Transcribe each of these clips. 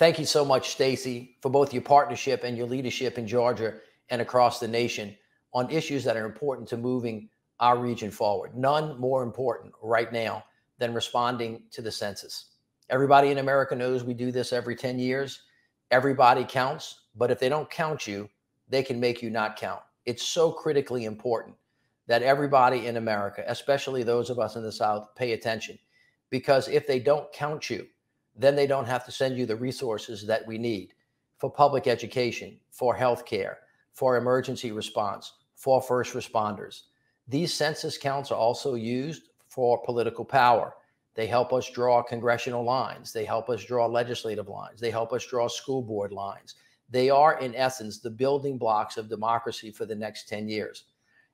Thank you so much, Stacy, for both your partnership and your leadership in Georgia and across the nation on issues that are important to moving our region forward. None more important right now than responding to the census. Everybody in America knows we do this every 10 years. Everybody counts, but if they don't count you, they can make you not count. It's so critically important that everybody in America, especially those of us in the South, pay attention, because if they don't count you, then they don't have to send you the resources that we need for public education, for healthcare, for emergency response, for first responders. These census counts are also used for political power. They help us draw congressional lines. They help us draw legislative lines. They help us draw school board lines. They are, in essence, the building blocks of democracy for the next 10 years.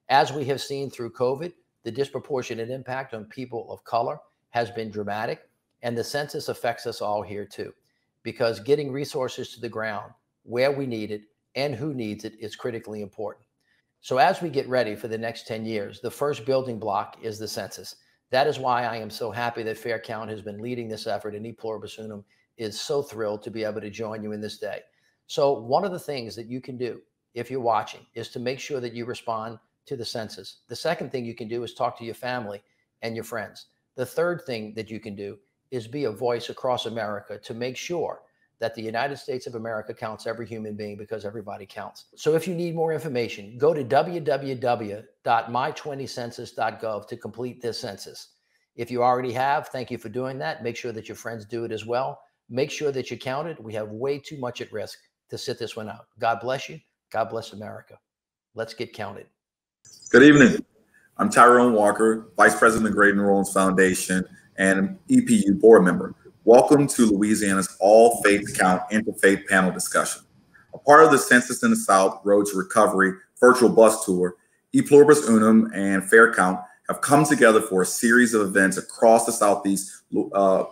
As we have seen through COVID, the disproportionate impact on people of color has been dramatic. And the census affects us all here too, because getting resources to the ground where we need it and who needs it is critically important. So as we get ready for the next 10 years, the first building block is the census. That is why I am so happy that Fair Count has been leading this effort, and Pluribus Unum is so thrilled to be able to join you in this day. So one of the things that you can do if you're watching is to make sure that you respond to the census. The second thing you can do is talk to your family and your friends. The third thing that you can do is be a voice across America to make sure that the United States of America counts every human being, because everybody counts. So if you need more information, go to www.my20census.gov to complete this census. If you already have, thank you for doing that. Make sure that your friends do it as well. Make sure that you counted. We have way too much at risk to sit this one out. God bless you. God bless America. Let's get counted. Good evening. I'm Tyrone Walker, Vice President of the Great New Orleans Foundation and EPU board member. Welcome to Louisiana's All Faiths Count Interfaith Panel Discussion. A part of the Census in the South Road to Recovery virtual bus tour, Pluribus Unum and Fair Count have come together for a series of events across the Southeast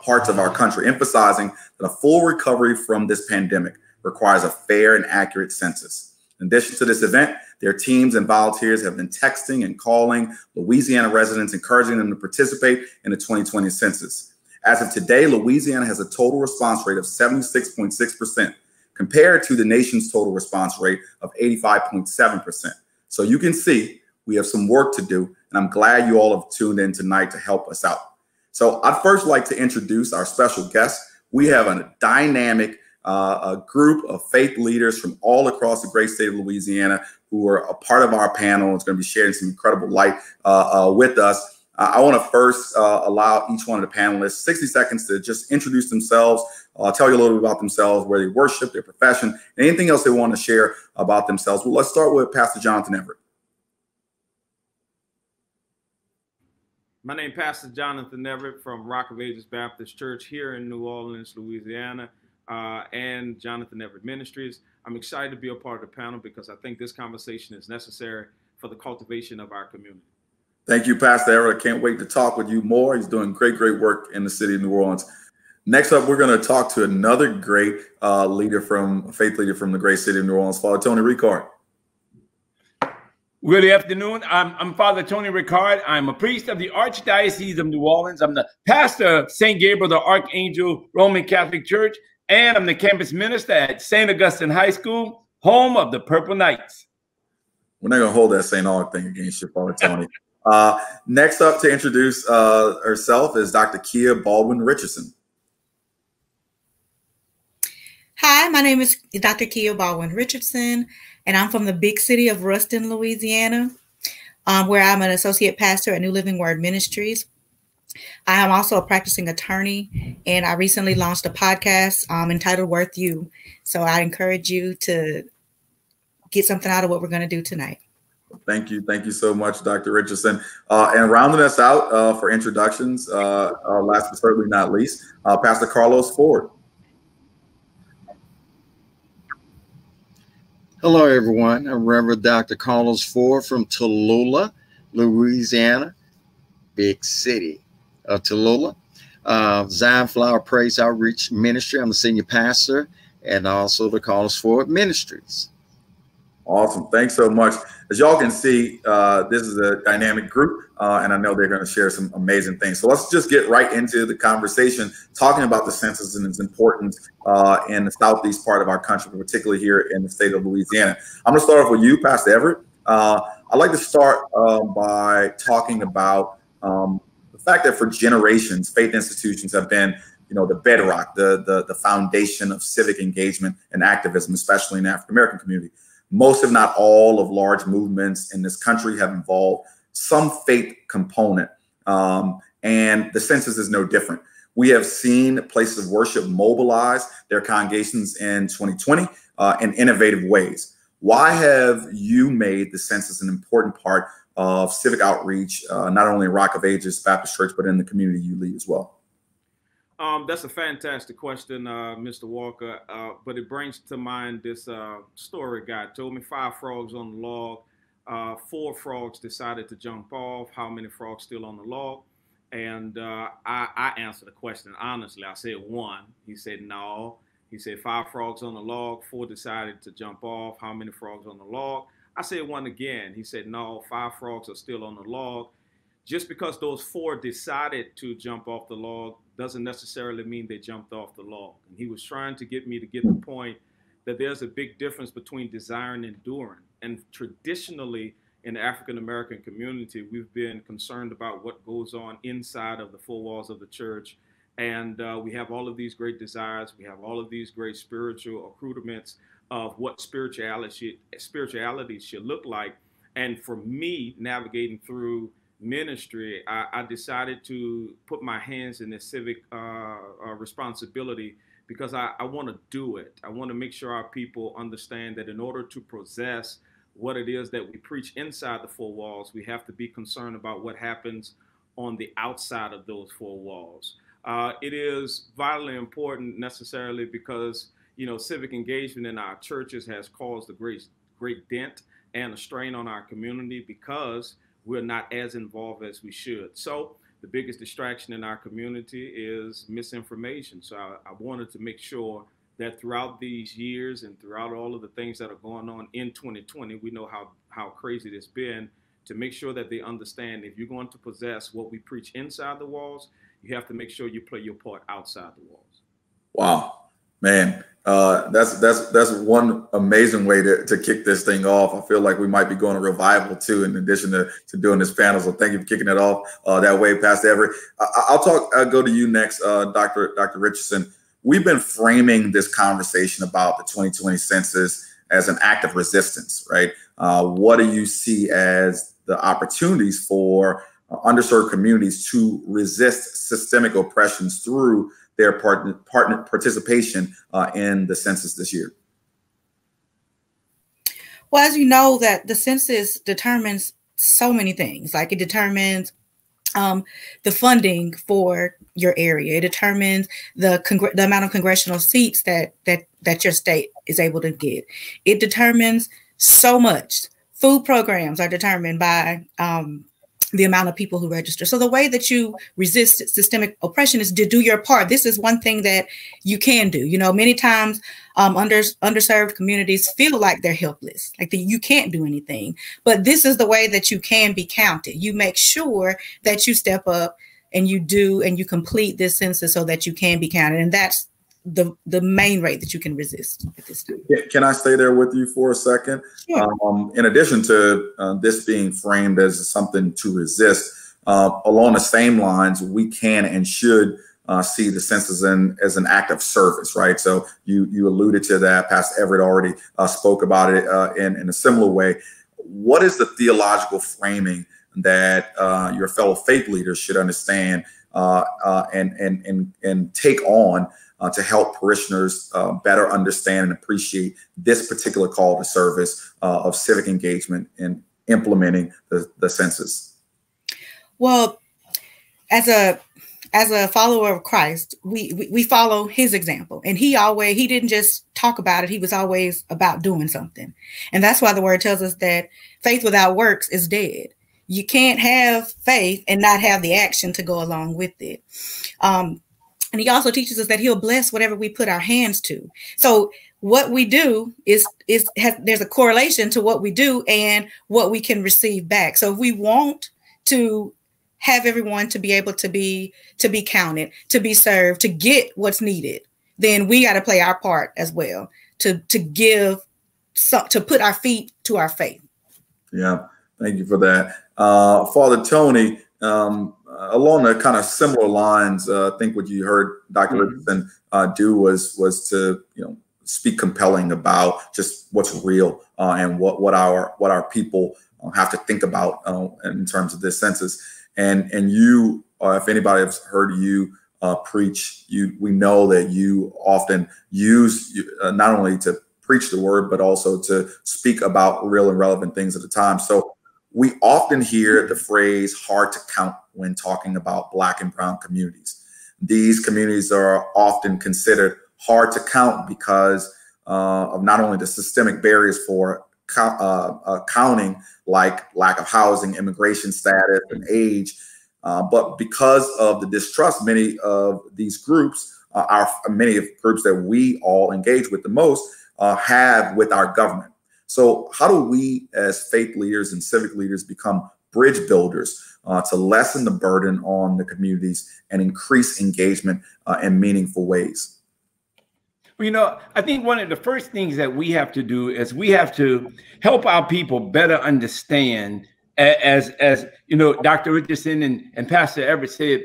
parts of our country, emphasizing that a full recovery from this pandemic requires a fair and accurate census. In addition to this event, their teams and volunteers have been texting and calling Louisiana residents, encouraging them to participate in the 2020 census. As of today, Louisiana has a total response rate of 76.6% compared to the nation's total response rate of 85.7%. So you can see we have some work to do, and I'm glad you all have tuned in tonight to help us out. So I'd first like to introduce our special guest. We have a dynamic group of faith leaders from all across the great state of Louisiana who are a part of our panel. It's going to be sharing some incredible light with us. I want to first allow each one of the panelists 60 seconds to just introduce themselves, tell you a little bit about themselves, where they worship, their profession, and anything else they want to share about themselves. Well, let's start with Pastor Jonathan Everett. My name is Pastor Jonathan Everett from Rock of Ages Baptist Church here in New Orleans, Louisiana, and Jonathan Everett Ministries. I'm excited to be a part of the panel because I think this conversation is necessary for the cultivation of our community. Thank you, Pastor Everett. I can't wait to talk with you more. He's doing great work in the city of New Orleans. Next up, we're going to talk to another great faith leader from the great city of New Orleans, Father Tony Ricard. Good afternoon. I'm Father Tony Ricard. I'm a priest of the Archdiocese of New Orleans. I'm the pastor of St. Gabriel the Archangel Roman Catholic Church, and I'm the campus minister at St. Augustine High School, home of the Purple Knights. We're not going to hold that St. Aug thing against you, Father Tony. Next up to introduce herself is Dr. Kia Baldwin Richardson. Hi, my name is Dr. Kia Baldwin Richardson, and I'm from the big city of Ruston, Louisiana, where I'm an associate pastor at New Living Word Ministries. I am also a practicing attorney, and I recently launched a podcast entitled Worth You. So I encourage you to get something out of what we're going to do tonight. Thank you. Thank you so much, Dr. Richardson. And rounding us out for introductions, last but certainly not least, Pastor Carlos Ford. Hello, everyone. I'm Reverend Dr. Carlos Ford from Tallulah, Louisiana, big city of Tallulah. Zion Flower Praise Outreach Ministry. I'm a senior pastor, and also the Carlos Ford Ministries. Awesome. Thanks so much. As y'all can see, this is a dynamic group, and I know they're going to share some amazing things. So let's just get right into the conversation, talking about the census and its importance in the southeast part of our country, particularly here in the state of Louisiana. I'm going to start off with you, Pastor Everett. I'd like to start by talking about the fact that for generations, faith institutions have been, you know, the bedrock, the foundation of civic engagement and activism, especially in the African American community. Most, if not all, of large movements in this country have involved some faith component, and the census is no different. We have seen places of worship mobilize their congregations in 2020 in innovative ways. Why have you made the census an important part of civic outreach, not only in Rock of Ages Baptist Church, but in the community you lead as well? That's a fantastic question, Mr. Walker, but it brings to mind this story guy told me. 5 frogs on the log, 4 frogs decided to jump off. How many frogs still on the log? And I answered the question honestly. I said 1. He said no. He said 5 frogs on the log, 4 decided to jump off. How many frogs on the log? I said 1 again. He said no, 5 frogs are still on the log. Just because those 4 decided to jump off the log doesn't necessarily mean they jumped off the log. And he was trying to get me to get the point that there's a big difference between desiring and enduring. And traditionally in the African American community, we've been concerned about what goes on inside of the 4 walls of the church. And we have all of these great desires. We have all of these great spiritual accoutrements of what spirituality should look like. And for me, navigating through ministry, I decided to put my hands in this civic responsibility because I want to do it. I want to make sure our people understand that in order to possess what it is that we preach inside the 4 walls, we have to be concerned about what happens on the outside of those 4 walls. It is vitally important necessarily because, you know, civic engagement in our churches has caused a great dent and a strain on our community because we're not as involved as we should. So the biggest distraction in our community is misinformation. So I wanted to make sure that throughout these years and throughout all of the things that are going on in 2020, we know how crazy it's been, to make sure that they understand if you're going to possess what we preach inside the walls, you have to make sure you play your part outside the walls. Wow, man. That's one amazing way to kick this thing off. I feel like we might be going to revival too, in addition to doing this panel. So thank you for kicking it off that way, Pastor Everett. I'll go to you next, Dr. Richardson. We've been framing this conversation about the 2020 census as an act of resistance, right? What do you see as the opportunities for underserved communities to resist systemic oppressions through their partner participation in the census this year? Well, as you know, that the census determines so many things. Like it determines the funding for your area. It determines the amount of congressional seats that your state is able to get. It determines so much. Food programs are determined by the amount of people who register. So the way that you resist systemic oppression is to do your part. This is one thing that you can do. You know, many times underserved communities feel like they're helpless, like you can't do anything. But this is the way that you can be counted. You make sure that you step up and you do and you complete this census so that you can be counted. And that's the main rate that you can resist at this time. Can I stay there with you for a second? Sure. In addition to this being framed as something to resist, along the same lines, we can and should see the census as an act of service, right? So you alluded to that. Pastor Everett already spoke about it in a similar way. What is the theological framing that your fellow faith leaders should understand and take on to help parishioners better understand and appreciate this particular call to service of civic engagement in implementing the census? Well, as a follower of Christ, we follow his example, and he didn't just talk about it. He was always about doing something. And that's why the word tells us that faith without works is dead. You can't have faith and not have the action to go along with it. And he also teaches us that he'll bless whatever we put our hands to. So what we do there's a correlation to what we do and what we can receive back. So if we want to have everyone to be able to be counted, to be served, to get what's needed, then we got to play our part as well to give to put our feet to our faith. Yeah, thank you for that. Father Tony, along the kind of similar lines, I think what you heard Dr. Richardson do was to, speak compelling about just what's real and what our people have to think about in terms of this census. And you, if anybody has heard you preach, we know that you often use not only to preach the word, but also to speak about real and relevant things at the time. So we often hear the phrase hard to count when talking about Black and brown communities. These communities are often considered hard to count because of not only the systemic barriers for counting, like lack of housing, immigration status, and age, but because of the distrust many of these groups, many of the groups that we all engage with the most, have with our government. So how do we as faith leaders and civic leaders become bridge builders to lessen the burden on the communities and increase engagement in meaningful ways? Well, I think one of the first things that we have to do is we have to help our people better understand, as Dr. Richardson and Pastor Everett said,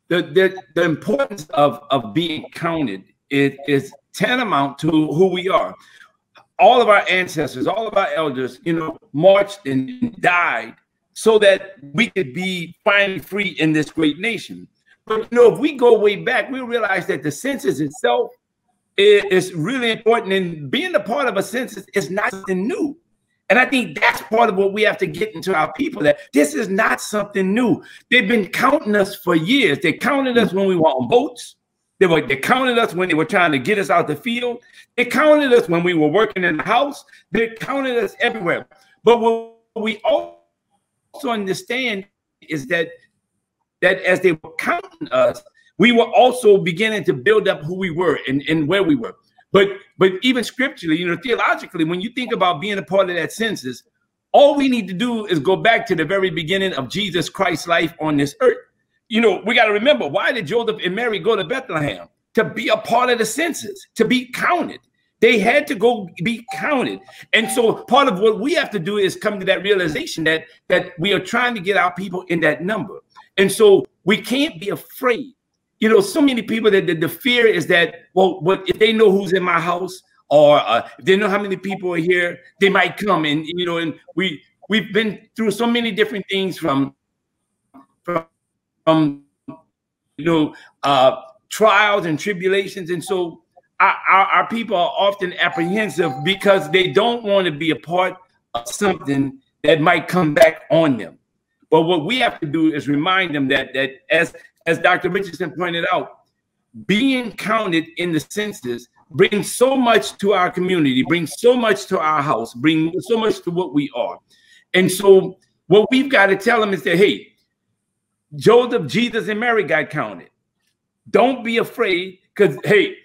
the importance of being counted is tantamount to who we are. All of our ancestors, all of our elders, marched and died so that we could be finally free in this great nation. But, if we go way back, we realize that the census itself is really important, and being a part of a census is not something new. And I think that's part of what we have to get into our people, that this is not something new. They've been counting us for years. They counted us when we were on boats. They counted us when they were trying to get us out the field. They counted us when we were working in the house. They counted us everywhere. But what we also understand is that as they were counting us, we were also beginning to build up who we were and where we were. But even scripturally, theologically, when you think about being a part of that census, all we need to do is go back to the very beginning of Jesus Christ's life on this earth. We got to remember, why did Joseph and Mary go to Bethlehem? To be a part of the census, to be counted. They had to go be counted. And so part of what we have to do is come to that realization that we are trying to get our people in that number. And so we can't be afraid. So many people that the fear is that, what if they know who's in my house, or if they know how many people are here, they might come. And and we've been through so many different things from trials and tribulations, and so our people are often apprehensive because they don't want to be a part of something that might come back on them. But what we have to do is remind them that as Dr. Richardson pointed out, being counted in the census brings so much to our community, brings so much to our house, brings so much to what we are. And so what we've got to tell them is that, hey, Joseph, Jesus, and Mary got counted. Don't be afraid, because, hey,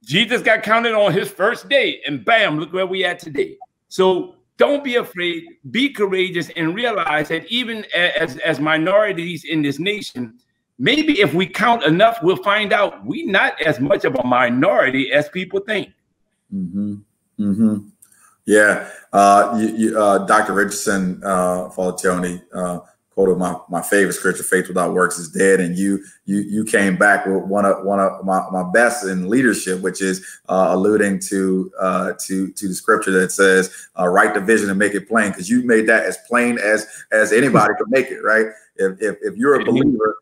Jesus got counted on his first day, and bam, look where we at today. So don't be afraid, be courageous, and realize that even as minorities in this nation, maybe if we count enough, we'll find out we're not as much of a minority as people think. Mm-hmm. Mm-hmm. Yeah. Dr. Richardson, Father Tony, quoted my favorite scripture, faith without works is dead. And you came back with one of my best in leadership, which is alluding to the scripture that says, write the vision and make it plain, because you made that as plain as anybody could make it, right? If you're a believer,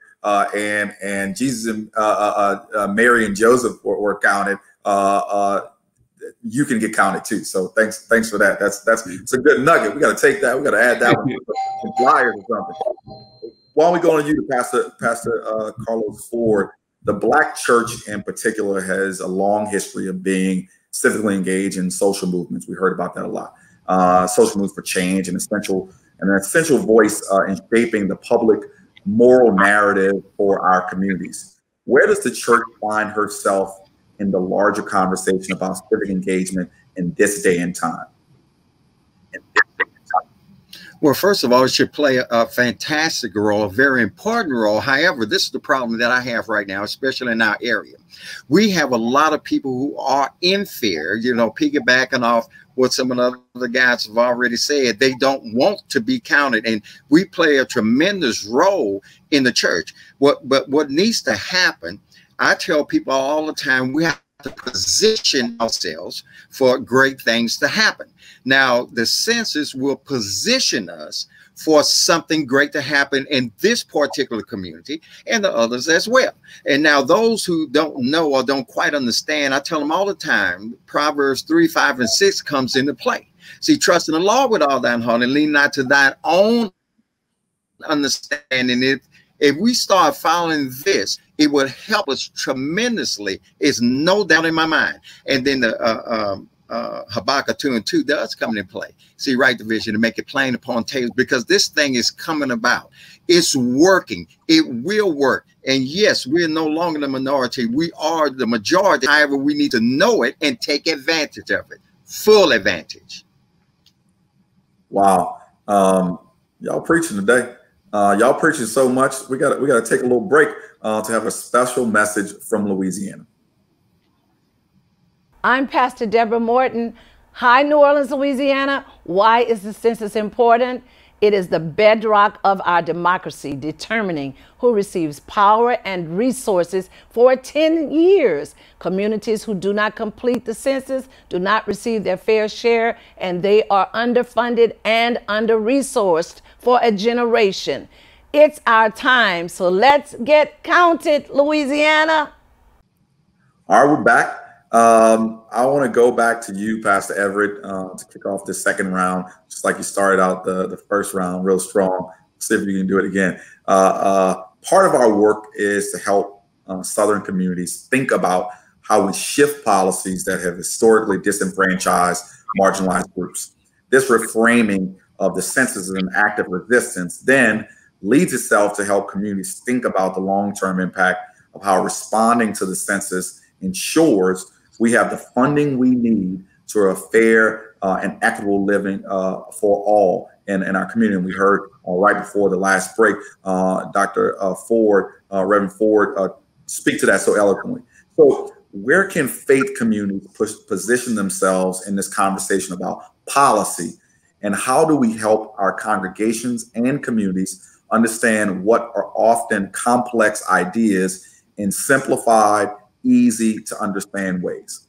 and Jesus and Mary and Joseph were counted, you can get counted too. So thanks for that. It's a good nugget. We got to take that. We got to add that one to flyers or something. Why don't we go on to you, Pastor Carlos Ford? The Black church in particular has a long history of being civically engaged in social movements. We heard about that a lot. Social movements for change, an essential voice in shaping the public moral narrative for our communities. Where does the church find herself in the larger conversation about civic engagement in this day and time? Well, first of all, it should play a fantastic role, a very important role. However, this is the problem that I have right now, especially in our area. We have a lot of people who are in fear, you know, piggybacking off what some of the other guys have already said. They don't want to be counted. And we play a tremendous role in the church. But what needs to happen, I tell people all the time, we have to position ourselves for great things to happen. Now, the census will position us for something great to happen in this particular community and the others as well. And now those who don't know or don't quite understand, I tell them all the time, Proverbs 3, 5, and 6 comes into play. See, trust in the Lord with all thine heart and lean not to thine own understanding. If we start following this, it would help us tremendously. It's no doubt in my mind. And then the Habakkuk 2 and 2 does come into play. See, write the vision and make it plain upon tables, because this thing is coming about. It's working. It will work. And yes, we're no longer the minority. We are the majority. However, we need to know it and take advantage of it. Full advantage. Wow. Y'all preaching today. Y'all preaching so much. We got to take a little break to have a special message from Louisiana. I'm Pastor Deborah Morton. Hi, New Orleans, Louisiana. Why is the census important? It is the bedrock of our democracy, determining who receives power and resources for 10 years. Communities who do not complete the census do not receive their fair share, and they are underfunded and under-resourced for a generation. It's our time, so let's get counted, Louisiana. All right, we're back. I want to go back to you, Pastor Everett, to kick off this second round, just like you started out the first round real strong. See if you can do it again. Part of our work is to help Southern communities think about how we shift policies that have historically disenfranchised marginalized groups. This reframing of the census as an act of resistance then leads itself to help communities think about the long-term impact of how responding to the census ensures we have the funding we need to a fair and equitable living for all in our community. And we heard right before the last break, Dr. Ford, Reverend Ford, speak to that so eloquently. So where can faith communities position themselves in this conversation about policy? And how do we help our congregations and communities understand what are often complex ideas in simplified, easy to understand ways?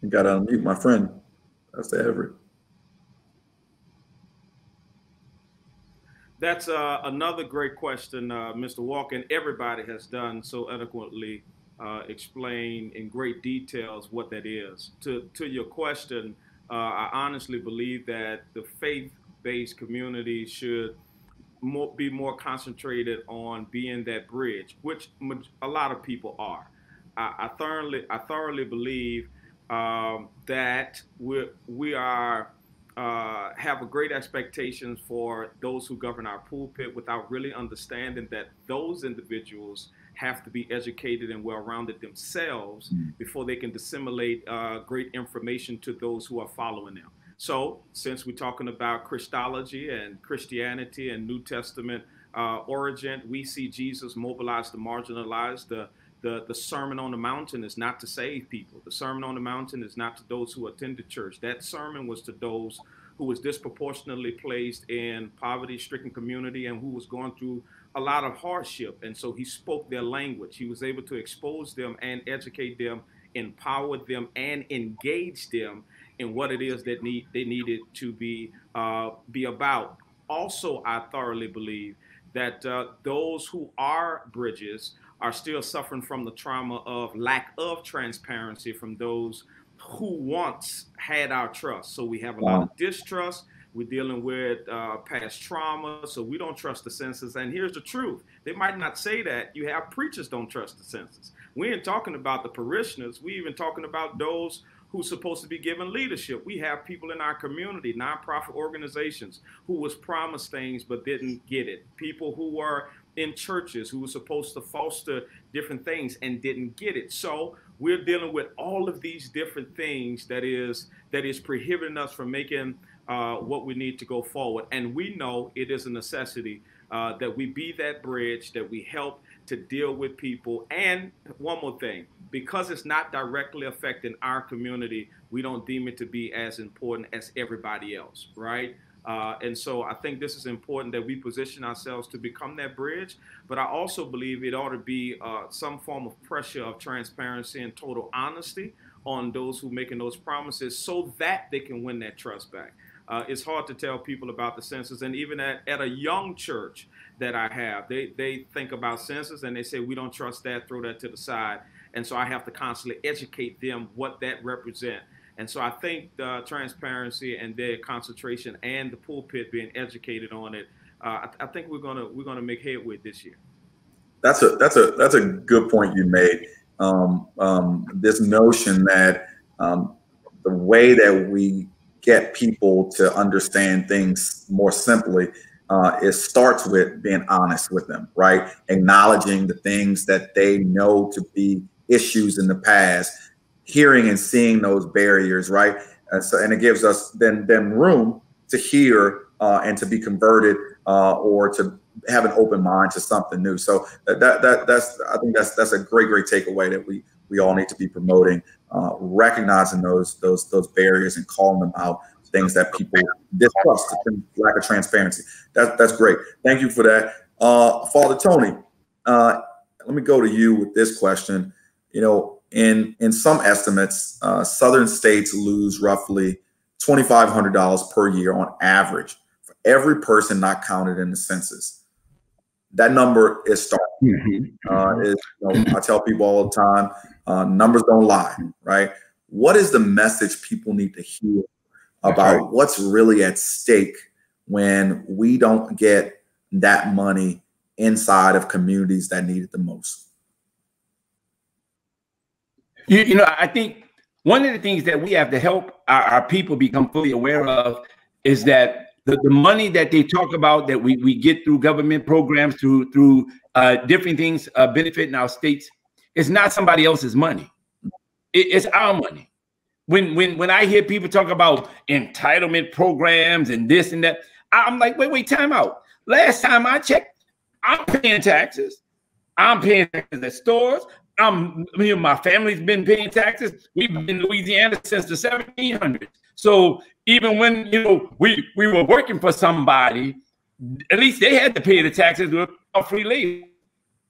You got to unmute my friend, Pastor Everett. That's another great question, Mr. Walker. And everybody has done so eloquently explain in great details what that is. To your question, I honestly believe that the faith-based community should be more concentrated on being that bridge, which a lot of people are. I thoroughly believe that we are have a great expectations for those who govern our pulpit without really understanding that those individuals have to be educated and well-rounded themselves before they can disseminate great information to those who are following them. So since we're talking about Christology and Christianity and New Testament origin, we see Jesus mobilize the marginalized. The Sermon on the Mountain is not to save people. The Sermon on the Mountain is not to those who attended church. That sermon was to those who was disproportionately placed in poverty-stricken community and who was going through a lot of hardship. And so he spoke their language. He was able to expose them and educate them, empower them, and engage them in what it is that they needed to be about. Also, I thoroughly believe that those who are bridges are still suffering from the trauma of lack of transparency from those who once had our trust. So we have a lot of distrust. We're dealing with past trauma, so we don't trust the census. And here's the truth. They might not say that. You have preachers don't trust the census. We ain't talking about the parishioners. We even talking about those who's supposed to be given leadership. We have people in our community, nonprofit organizations, who was promised things but didn't get it. People who were in churches who were supposed to foster different things and didn't get it. So we're dealing with all of these different things that is prohibiting us from making what we need to go forward. And we know it is a necessity that we be that bridge, that we help to deal with people. And one more thing, because it's not directly affecting our community, we don't deem it to be as important as everybody else, right? And so I think this is important that we position ourselves to become that bridge. But I also believe it ought to be some form of pressure of transparency and total honesty on those who are making those promises so that they can win that trust back. It's hard to tell people about the census. And even at a young church that I have, they think about census and they say, we don't trust that, throw that to the side. And so I have to constantly educate them what that represents. And so I think the transparency and their concentration and the pulpit being educated on it, I think we're gonna make headway this year. That's a good point you made. This notion that the way that we get people to understand things more simply, it starts with being honest with them, right? Acknowledging the things that they know to be issues in the past, hearing and seeing those barriers, right? And it gives us then room to hear and to be converted or to have an open mind to something new. So I think that's a great takeaway that we all need to be promoting, recognizing those barriers and calling them out, things that people distrust, lack of transparency. That's great. Thank you for that. Father Tony, let me go to you with this question. You know, in some estimates, southern states lose roughly $2,500 per year on average for every person not counted in the census. That number is startling. I tell people all the time, numbers don't lie, right? What is the message people need to hear about what's really at stake when we don't get that money inside of communities that need it the most? You know, I think one of the things that we have to help our people become fully aware of is that the money that they talk about that we get through government programs, through different things benefiting our states, is not somebody else's money. It's our money. When I hear people talk about entitlement programs and this and that, I'm like, wait, time out. Last time I checked, I'm paying taxes. I'm paying taxes at stores. My family's been paying taxes. We've been in Louisiana since the 1700s. So even when we were working for somebody, at least they had to pay the taxes with free labor.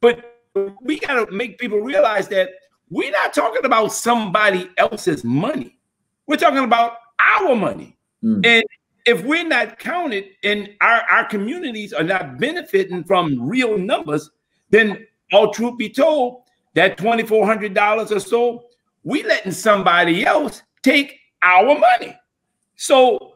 But we got to make people realize that we're not talking about somebody else's money. We're talking about our money. And if we're not counted and our communities are not benefiting from real numbers, then all truth be told, that $2,400 or so, we letting somebody else take our money. So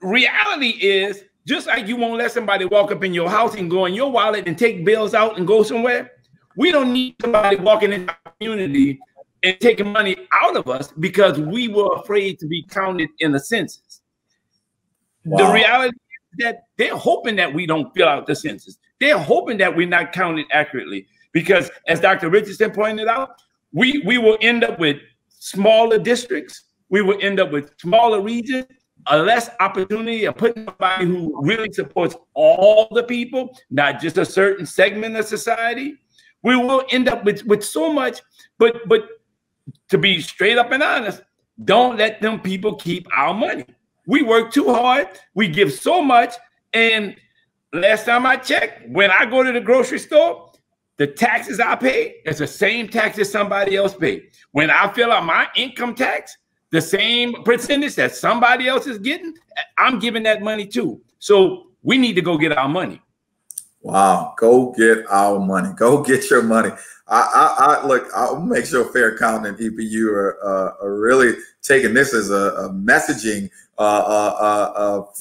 reality is, just like you won't let somebody walk up in your house and go in your wallet and take bills out and go somewhere, we don't need somebody walking in our community and taking money out of us because we were afraid to be counted in the census. Wow. The reality is that they're hoping that we don't fill out the census. They're hoping that we're not counted accurately. Because as Dr. Richardson pointed out, we will end up with smaller districts. We will end up with smaller regions, a less opportunity of putting somebody who really supports all the people, not just a certain segment of society. We will end up with so much, but to be straight up and honest, don't let them people keep our money. We work too hard. We give so much. And last time I checked, when I go to the grocery store, the taxes I pay is the same taxes somebody else paid. When I fill out my income tax, the same percentage that somebody else is getting, I'm giving that money too. So we need to go get our money. Wow, go get our money. Go get your money. Look, I'll make sure Fair Count and EPU are really taking this as a messaging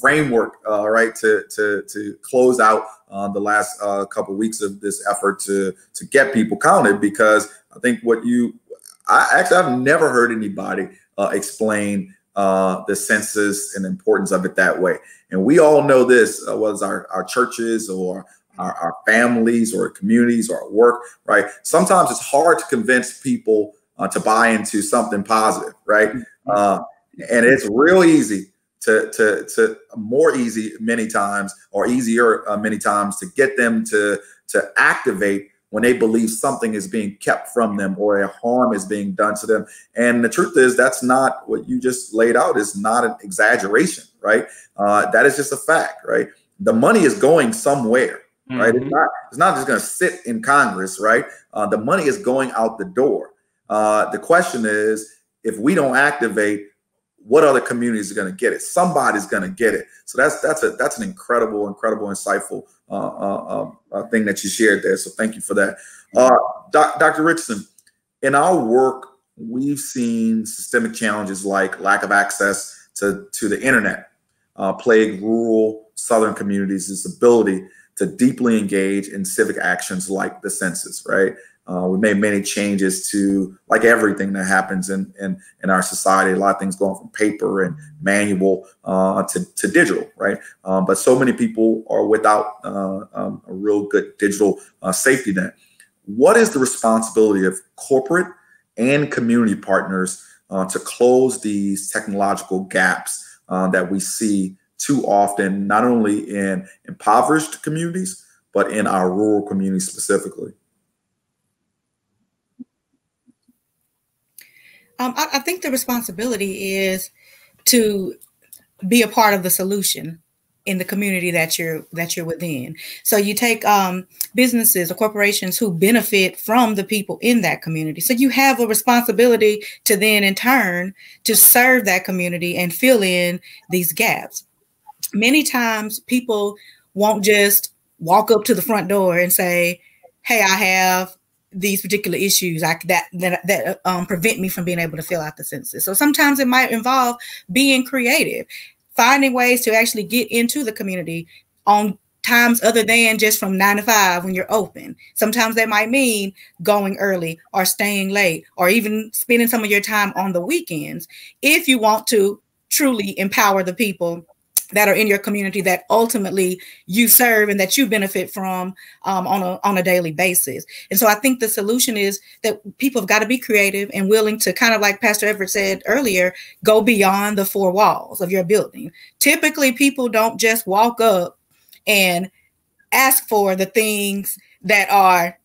framework, right, to close out the last couple of weeks of this effort to get people counted. Because I think I've never heard anybody explain the census and the importance of it that way. And we all know this, whether it's our churches or our families or communities or work, right? Sometimes it's hard to convince people to buy into something positive, right? And it's real easy more easy many times, or easier many times, to get them to activate when they believe something is being kept from them or a harm is being done to them. And the truth is, that's not what you just laid out, is not an exaggeration, right? That is just a fact, right? The money is going somewhere, right? It's not just going to sit in Congress, right? The money is going out the door. The question is, if we don't activate, what other communities are going to get it? Somebody's going to get it. So that's an incredible, insightful thing that you shared there. So thank you for that. Dr. Richardson, in our work, we've seen systemic challenges like lack of access to the internet plague rural Southern communities' ability to deeply engage in civic actions like the census, right? We made many changes to, like everything that happens in our society, a lot of things going from paper and manual to digital, right? But so many people are without a real good digital safety net. What is the responsibility of corporate and community partners to close these technological gaps that we see too often, not only in impoverished communities, but in our rural communities specifically? I think the responsibility is to be a part of the solution in the community that you're within. So you take businesses or corporations who benefit from the people in that community. So you have a responsibility to then, in turn, to serve that community and fill in these gaps. Many times people won't just walk up to the front door and say, hey, I have these particular issues that prevent me from being able to fill out the census. So sometimes it might involve being creative, finding ways to actually get into the community on times other than just from 9 to 5 when you're open. Sometimes that might mean going early or staying late, or even spending some of your time on the weekends, if you want to truly empower the people that are in your community that ultimately you serve and that you benefit from on a daily basis. And so I think the solution is that people have got to be creative and willing to, kind of like Pastor Everett said earlier, go beyond the 4 walls of your building. Typically, people don't just walk up and ask for the things that are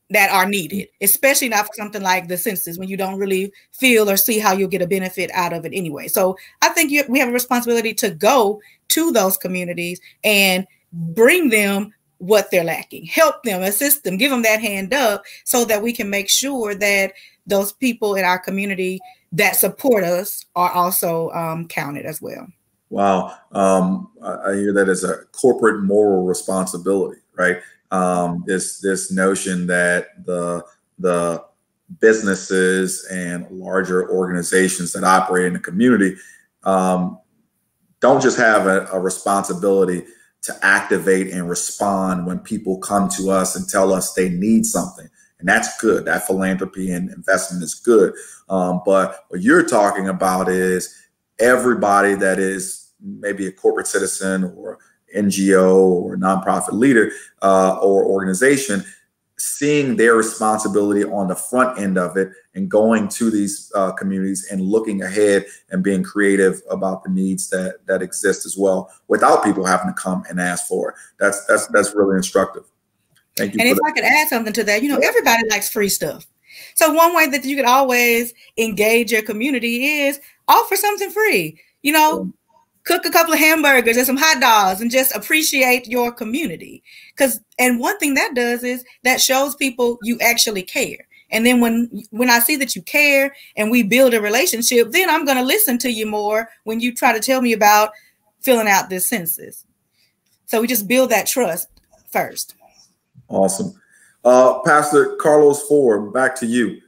needed, especially not for something like the census, when you don't really feel or see how you'll get a benefit out of it anyway. So I think we have a responsibility to go to those communities and bring them what they're lacking, help them, assist them, give them that hand up, so that we can make sure that those people in our community that support us are also counted as well. Wow. I hear that as a corporate moral responsibility, right? This notion that the businesses and larger organizations that operate in the community don't just have a responsibility to activate and respond when people come to us and tell us they need something. And that's good. That philanthropy and investment is good. But what you're talking about is everybody that is maybe a corporate citizen or NGO or nonprofit leader or organization, seeing their responsibility on the front end of it and going to these communities and looking ahead and being creative about the needs that exist as well, without people having to come and ask for it. That's really instructive. Thank you. And if I could add something to that, everybody likes free stuff. So one way that you could always engage your community is offer something free. Cook a couple of hamburgers and some hot dogs and just appreciate your community. And one thing that does is that shows people you actually care. And then when I see that you care and we build a relationship, then I'm going to listen to you more when you try to tell me about filling out this census. So we just build that trust first. Awesome. Pastor Carlos Ford, back to you.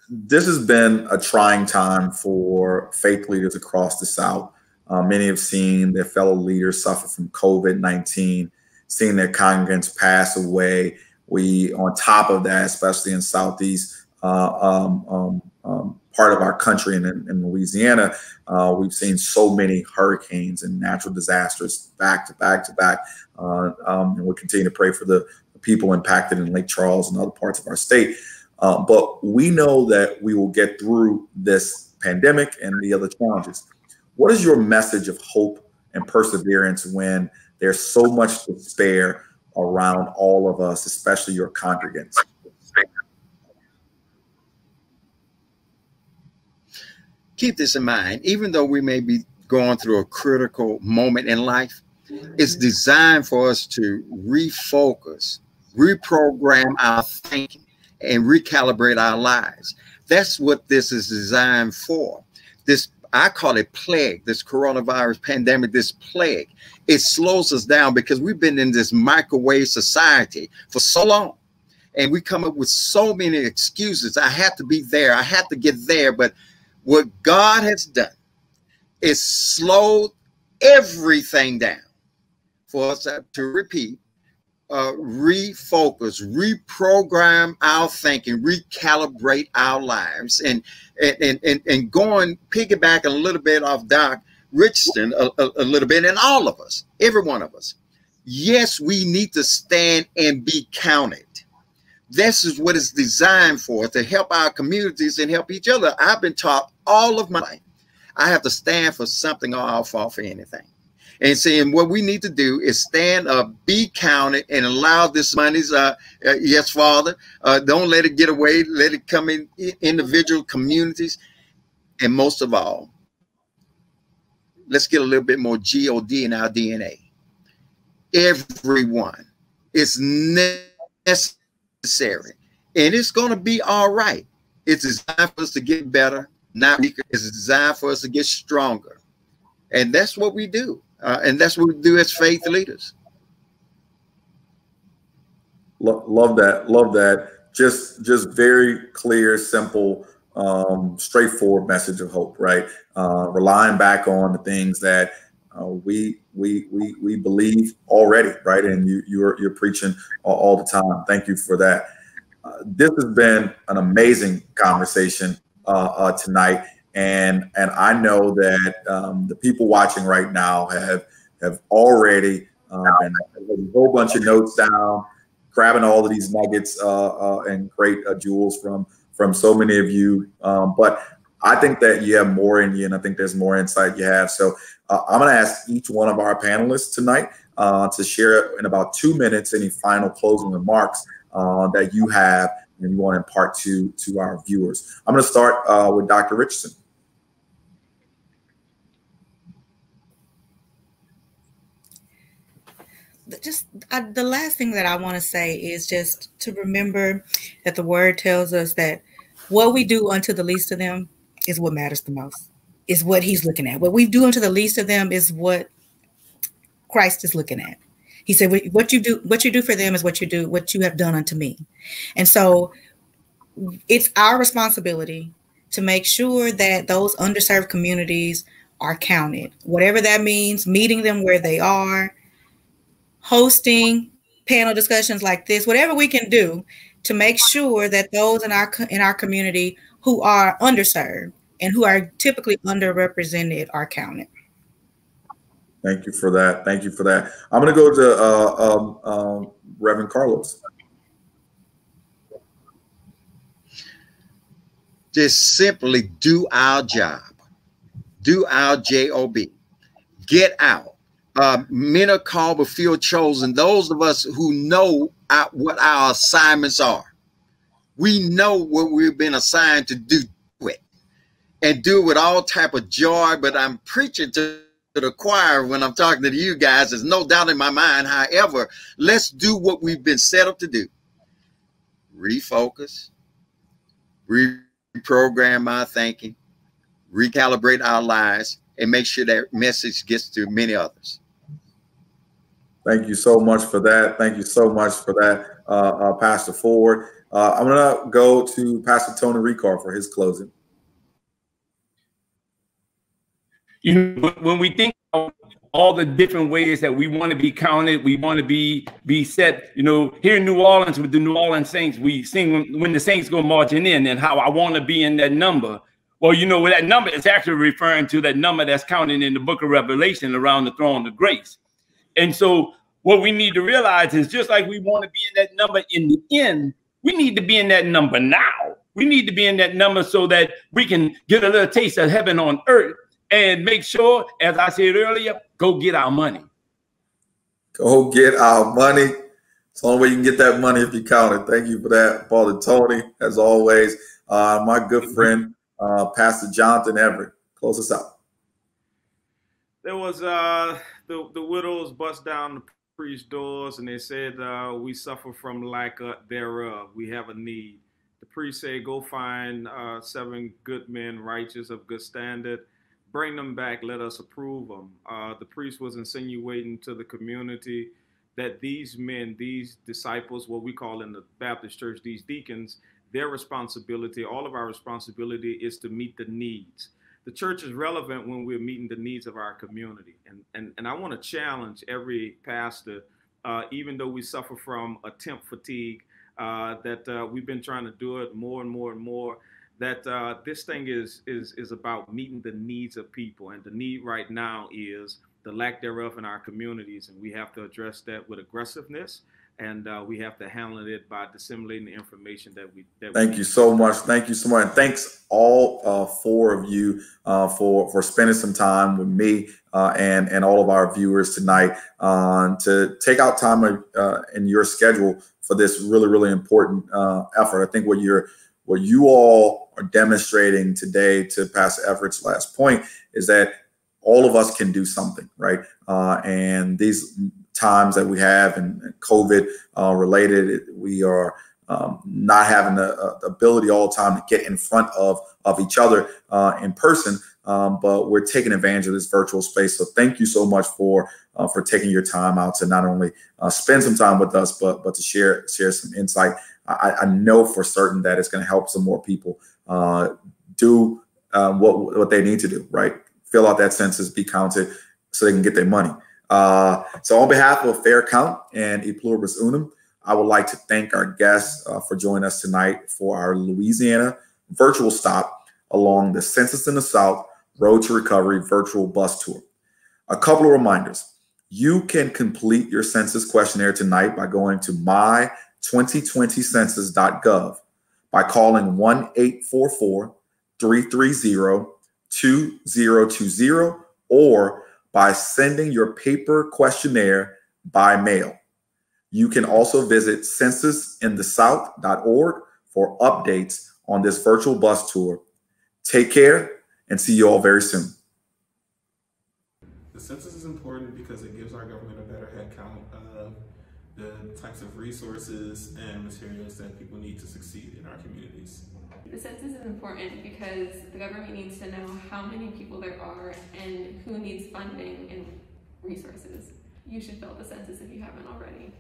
This has been a trying time for faith leaders across the South. Many have seen their fellow leaders suffer from COVID-19, seeing their congregants pass away, We, on top of that, especially in Southeast part of our country and in Louisiana, we've seen so many hurricanes and natural disasters back to back to back. And we'll continue to pray for the people impacted in Lake Charles and other parts of our state. But we know that we will get through this pandemic and the other challenges. What is your message of hope and perseverance when there's so much despair around all of us, especially your congregants? Keep this in mind, even though we may be going through a critical moment in life, it's designed for us to refocus, reprogram our thinking, and recalibrate our lives. That's what this is designed for. This, I call it plague, this coronavirus pandemic, this plague. It slows us down because we've been in this microwave society for so long. And we come up with so many excuses. I have to be there. I have to get there. But what God has done is slowed everything down for us to repeat, refocus, reprogram our thinking, recalibrate our lives, and going piggyback a little bit off Doc Richardson a little bit, and all of us, every one of us. Yes, we need to stand and be counted. This is what it's designed for, to help our communities and help each other. I've been taught all of my life, I have to stand for something or I'll fall for anything. And saying what we need to do is stand up, be counted, and allow this money's, yes, Father, don't let it get away. Let it come in individual communities. And most of all, let's get a little bit more God in our DNA. Everyone is necessary, and it's going to be all right. It's designed for us to get better, not weaker. It's designed for us to get stronger. And that's what we do. And that's what we do as faith leaders. Love that. Love that. Just very clear, simple, straightforward message of hope, right? Relying back on the things that we believe already, right? And you're preaching all the time. Thank you for that. This has been an amazing conversation tonight. And I know that the people watching right now have already been a whole bunch of notes down, grabbing all of these nuggets and great jewels from so many of you. But I think that you have more in you, and I think there's more insight you have. So I'm going to ask each one of our panelists tonight to share in about 2 minutes any final closing remarks that you have and you want to impart to our viewers. I'm going to start with Dr. Richardson. Just the last thing that I want to say is just to remember that the word tells us that what we do unto the least of them is what matters the most, is what he's looking at. What we do unto the least of them is what Christ is looking at. He said, what you do for them is what you have done unto me. And so it's our responsibility to make sure that those underserved communities are counted, whatever that means, meeting them where they are, hosting panel discussions like this, whatever we can do to make sure that those in our community who are underserved and who are typically underrepresented are counted. Thank you for that. Thank you for that. I'm going to go to Reverend Carlos. Just simply do our job. Do our job. Get out. Men are called but few are chosen. Those of us who know what our assignments are. We know what we've been assigned to do it, and do it with all type of joy. But I'm preaching to the choir when I'm talking to you guys. There's no doubt in my mind. However, let's do what we've been set up to do. Refocus, reprogram our thinking, recalibrate our lives, and make sure that message gets to many others. Thank you so much for that. Thank you so much for that, Pastor Ford. I'm going to go to Pastor Tony Ricard for his closing. You know, when we think about all the different ways that we want to be counted. We want to be set. You know, here in New Orleans with the New Orleans Saints, we sing when the Saints go marching in and how I want to be in that number. Well, you know, that number is actually referring to that number that's counted in the book of Revelation around the throne of grace. And so what we need to realize is just like we want to be in that number in the end, we need to be in that number now. We need to be in that number so that we can get a little taste of heaven on earth and make sure, as I said earlier, go get our money. Go get our money. It's the only way you can get that money if you count it. Thank you for that, Father Tony, as always. My good friend, Pastor Jonathan Everett. Close us out. There was the widows bust down the priest's doors and they said, we suffer from lack thereof. We have a need. The priest said, go find 7 good men, righteous of good standard. Bring them back. Let us approve them. The priest was insinuating to the community that these men, these disciples, what we call in the Baptist church, these deacons, their responsibility, all of our responsibility is to meet the needs. The church is relevant when we're meeting the needs of our community. And I want to challenge every pastor, even though we suffer from attempt fatigue, that we've been trying to do it more and more and more, that this thing is about meeting the needs of people. And the need right now is the lack thereof in our communities. And we have to address that with aggressiveness. And we have to handle it by disseminating the information that we. Thank you so much. Thank you so much. And thanks all 4 of you for spending some time with me and all of our viewers tonight to take out time in your schedule for this really, really important effort. I think what you all are demonstrating today, to Pastor Everett's last point, is that all of us can do something, right? And these times that we have and COVID related, we are not having the ability all the time to get in front of each other in person, but we're taking advantage of this virtual space. So thank you so much for taking your time out to not only spend some time with us, but to share some insight. I know for certain that it's going to help some more people do what they need to do, right? Fill out that census, be counted so they can get their money. So on behalf of Fair Count and Pluribus Unum, I would like to thank our guests for joining us tonight for our Louisiana virtual stop along the Census in the South Road to Recovery virtual bus tour. A couple of reminders. You can complete your census questionnaire tonight by going to my2020census.gov, by calling 1-844-330-2020, or by sending your paper questionnaire by mail. You can also visit censusinthesouth.org for updates on this virtual bus tour. Take care and see you all very soon. The census is important because it gives our government a better head count of the types of resources and materials that people need to succeed in our communities. The census is important because the government needs to know how many people there are and who needs funding and resources. You should fill the census if you haven't already.